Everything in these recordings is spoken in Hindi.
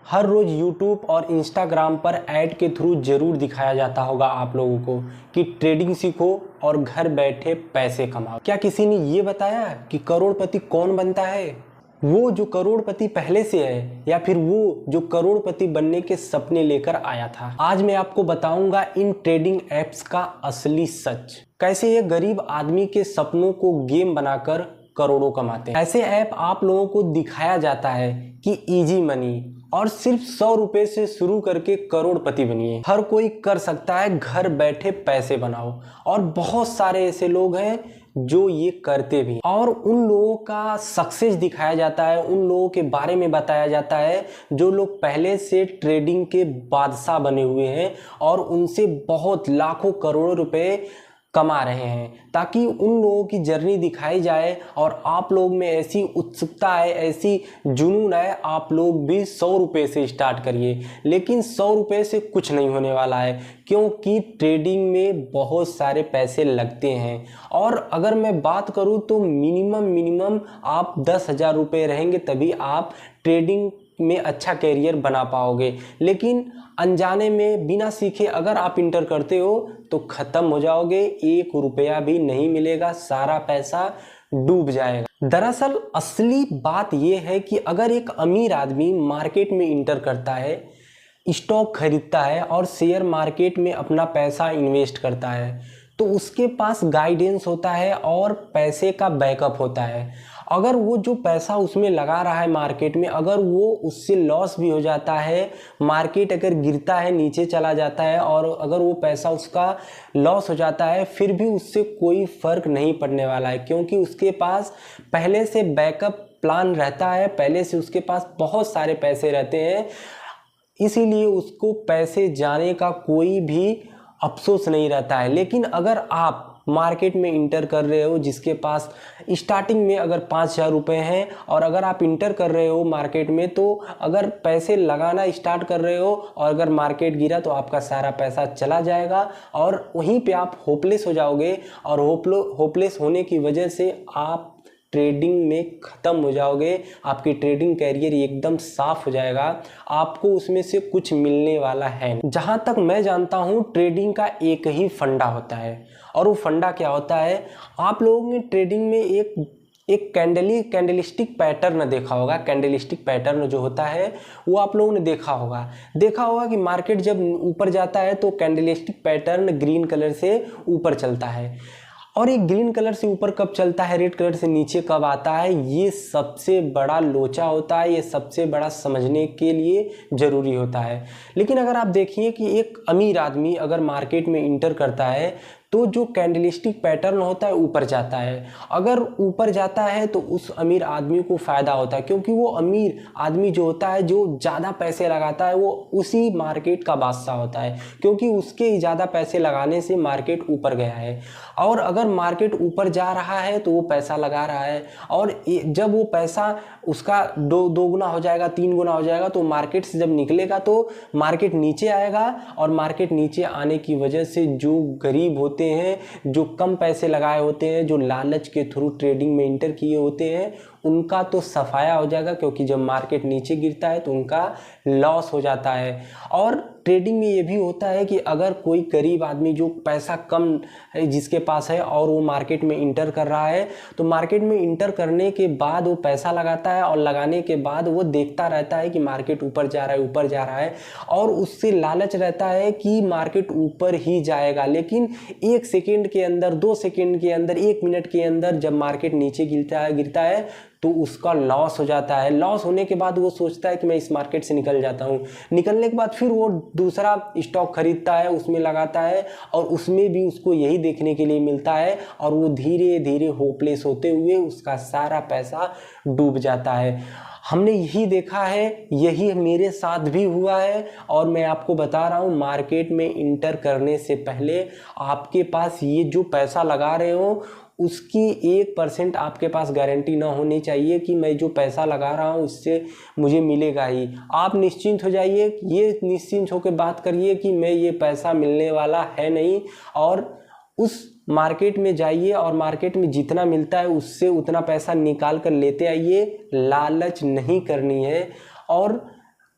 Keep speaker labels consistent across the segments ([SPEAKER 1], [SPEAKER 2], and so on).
[SPEAKER 1] हर रोज़ यूट्यूब और इंस्टाग्राम पर ऐड के थ्रू ज़रूर दिखाया जाता होगा आप लोगों को कि ट्रेडिंग सीखो और घर बैठे पैसे कमाओ। क्या किसी ने ये बताया कि करोड़पति कौन बनता है? वो जो करोड़पति पहले से है या फिर वो जो करोड़पति बनने के सपने लेकर आया था? आज मैं आपको बताऊंगा इन ट्रेडिंग एप्स का असली सच। कैसे ये गरीब आदमी के सपनों को गेम बनाकर करोड़ों कमाते हैं। ऐसे ऐप आप लोगों को दिखाया जाता है कि इजी मनी और सिर्फ 100 रुपए से शुरू करके करोड़पति बनिए। हर कोई कर सकता है, घर बैठे पैसे बनाओ। और बहुत सारे ऐसे लोग हैं जो ये करते भी, और उन लोगों का सक्सेस दिखाया जाता है, उन लोगों के बारे में बताया जाता है जो लोग पहले से ट्रेडिंग के बादशाह बने हुए हैं और उनसे बहुत लाखों करोड़ों रुपए कमा रहे हैं, ताकि उन लोगों की जर्नी दिखाई जाए और आप लोग में ऐसी उत्सुकता है, ऐसी जुनून है, आप लोग भी 100 रुपये से स्टार्ट करिए। लेकिन 100 रुपये से कुछ नहीं होने वाला है, क्योंकि ट्रेडिंग में बहुत सारे पैसे लगते हैं। और अगर मैं बात करूं तो मिनिमम आप 10,000 रुपये रहेंगे तभी आप ट्रेडिंग में अच्छा कैरियर बना पाओगे। लेकिन अनजाने में बिना सीखे अगर आप इंटर करते हो तो ख़त्म हो जाओगे, 1 रुपया भी नहीं मिलेगा, सारा पैसा डूब जाएगा। दरअसल असली बात यह है कि अगर एक अमीर आदमी मार्केट में इंटर करता है, स्टॉक खरीदता है और शेयर मार्केट में अपना पैसा इन्वेस्ट करता है, तो उसके पास गाइडेंस होता है और पैसे का बैकअप होता है। अगर वो जो पैसा उसमें लगा रहा है मार्केट में, अगर वो उससे लॉस भी हो जाता है, मार्केट अगर गिरता है, नीचे चला जाता है और अगर वो पैसा उसका लॉस हो जाता है, फिर भी उससे कोई फ़र्क नहीं पड़ने वाला है, क्योंकि उसके पास पहले से बैकअप प्लान रहता है, पहले से उसके पास बहुत सारे पैसे रहते हैं। इसीलिए उसको पैसे जाने का कोई भी अफसोस नहीं रहता है। लेकिन अगर आप मार्केट में इंटर कर रहे हो जिसके पास स्टार्टिंग में अगर 5,000 रुपये हैं और अगर आप इंटर कर रहे हो मार्केट में, तो अगर पैसे लगाना स्टार्ट कर रहे हो और अगर मार्केट गिरा तो आपका सारा पैसा चला जाएगा और वहीं पे आप होपलेस हो जाओगे। और होपलेस होने की वजह से आप ट्रेडिंग में ख़त्म हो जाओगे, आपकी ट्रेडिंग कैरियर एकदम साफ हो जाएगा, आपको उसमें से कुछ मिलने वाला है नहीं। जहाँ तक मैं जानता हूँ ट्रेडिंग का एक ही फंडा होता है, और वो फंडा क्या होता है? आप लोगों ने ट्रेडिंग में एक कैंडलिस्टिक पैटर्न देखा होगा। कैंडलिस्टिक पैटर्न जो होता है वो आप लोगों ने देखा होगा कि मार्केट जब ऊपर जाता है तो कैंडलिस्टिक पैटर्न ग्रीन कलर से ऊपर चलता है, और ये ग्रीन कलर से ऊपर कब चलता है, रेड कलर से नीचे कब आता है, ये सबसे बड़ा लोचा होता है, ये सबसे बड़ा समझने के लिए ज़रूरी होता है। लेकिन अगर आप देखिए कि एक अमीर आदमी अगर मार्केट में इंटर करता है तो जो कैंडलिस्टिक पैटर्न होता है ऊपर जाता है। अगर ऊपर जाता है तो उस अमीर आदमी को फ़ायदा होता है, क्योंकि वो अमीर आदमी जो होता है, जो ज़्यादा पैसे लगाता है, वो उसी मार्केट का बादशाह होता है, क्योंकि उसके ज़्यादा पैसे लगाने से मार्केट ऊपर गया है। और अगर मार्केट ऊपर जा रहा है तो वो पैसा लगा रहा है, और जब वो पैसा उसका दो गुना हो जाएगा, 3 गुना हो जाएगा, तो मार्केट से जब निकलेगा तो मार्केट नीचे आएगा। और मार्केट नीचे आने की वजह से जो गरीब होते हैं, जो कम पैसे लगाए होते हैं, जो लालच के थ्रू ट्रेडिंग में इंटर किए होते हैं, उनका तो सफाया हो जाएगा, क्योंकि जब मार्केट नीचे गिरता है तो उनका लॉस हो जाता है। और ट्रेडिंग में ये भी होता है कि अगर कोई गरीब आदमी जो पैसा कम है जिसके पास है और वो मार्केट में इंटर कर रहा है, तो मार्केट में इंटर करने के बाद वो पैसा लगाता है, और लगाने के बाद वो देखता रहता है कि मार्केट ऊपर जा रहा है, और उससे लालच रहता है कि मार्केट ऊपर ही जाएगा। लेकिन 1 सेकेंड के अंदर, 2 सेकेंड के अंदर, 1 मिनट के अंदर जब मार्केट नीचे गिरता है तो उसका लॉस हो जाता है। लॉस होने के बाद वो सोचता है कि मैं इस मार्केट से निकल जाता हूँ। निकलने के बाद फिर वो दूसरा स्टॉक खरीदता है, उसमें लगाता है, और उसमें भी उसको यही देखने के लिए मिलता है, और वो धीरे धीरे होपलेस होते हुए उसका सारा पैसा डूब जाता है। हमने यही देखा है, यही मेरे साथ भी हुआ है। और मैं आपको बता रहा हूँ, मार्केट में इंटर करने से पहले आपके पास ये जो पैसा लगा रहे हो उसकी 1% आपके पास गारंटी ना होनी चाहिए कि मैं जो पैसा लगा रहा हूँ उससे मुझे मिलेगा ही। आप निश्चिंत हो जाइए, ये निश्चिंत होकर बात करिए कि मैं ये पैसा मिलने वाला है नहीं, और उस मार्केट में जाइए और मार्केट में जितना मिलता है उससे उतना पैसा निकाल कर लेते आइए। लालच नहीं करनी है। और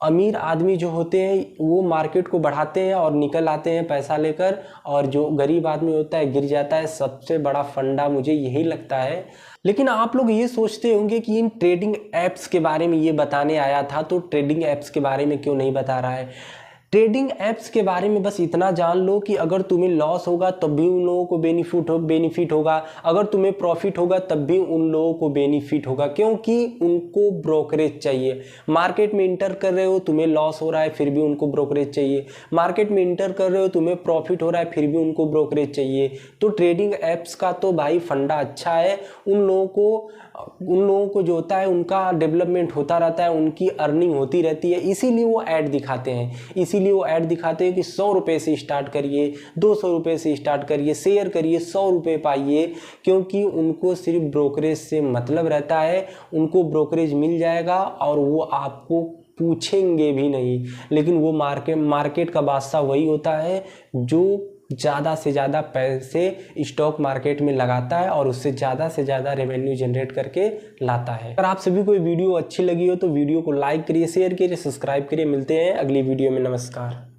[SPEAKER 1] अमीर आदमी जो होते हैं वो मार्केट को बढ़ाते हैं और निकल आते हैं पैसा लेकर, और जो गरीब आदमी होता है गिर जाता है। सबसे बड़ा फंडा मुझे यही लगता है। लेकिन आप लोग ये सोचते होंगे कि इन ट्रेडिंग ऐप्स के बारे में ये बताने आया था, तो ट्रेडिंग ऐप्स के बारे में क्यों नहीं बता रहा है। ट्रेडिंग ऐप्स के बारे में बस इतना जान लो कि अगर तुम्हें लॉस होगा तब भी उन लोगों को बेनिफिट होगा, अगर तुम्हें प्रॉफिट होगा तब भी उन लोगों को बेनिफिट होगा, क्योंकि उनको ब्रोकरेज चाहिए। मार्केट में इंटर कर रहे हो, तुम्हें लॉस हो रहा है, फिर भी उनको ब्रोकरेज चाहिए। मार्केट में इंटर कर रहे हो, तुम्हें प्रॉफिट हो रहा है, फिर भी उनको ब्रोकरेज चाहिए। तो ट्रेडिंग ऐप्स का तो भाई फंडा अच्छा है। उन लोगों को जो होता है उनका डेवलपमेंट होता रहता है, उनकी अर्निंग होती रहती है, इसीलिए वो ऐड दिखाते हैं। इसीलिए वो ऐड दिखाते हैं कि 100 रुपये से स्टार्ट करिए, 200 रुपये से स्टार्ट करिए, शेयर करिए, 100 रुपये पाइए, क्योंकि उनको सिर्फ ब्रोकरेज से मतलब रहता है। उनको ब्रोकरेज मिल जाएगा और वो आपको पूछेंगे भी नहीं। लेकिन वो मार्केट का बादशाह वही होता है जो ज़्यादा से ज़्यादा पैसे स्टॉक मार्केट में लगाता है और उससे ज़्यादा से ज़्यादा रेवेन्यू जनरेट करके लाता है। अगर आप सभी को वीडियो अच्छी लगी हो तो वीडियो को लाइक करिए, शेयर करिए, सब्सक्राइब करिए। मिलते हैं अगली वीडियो में। नमस्कार।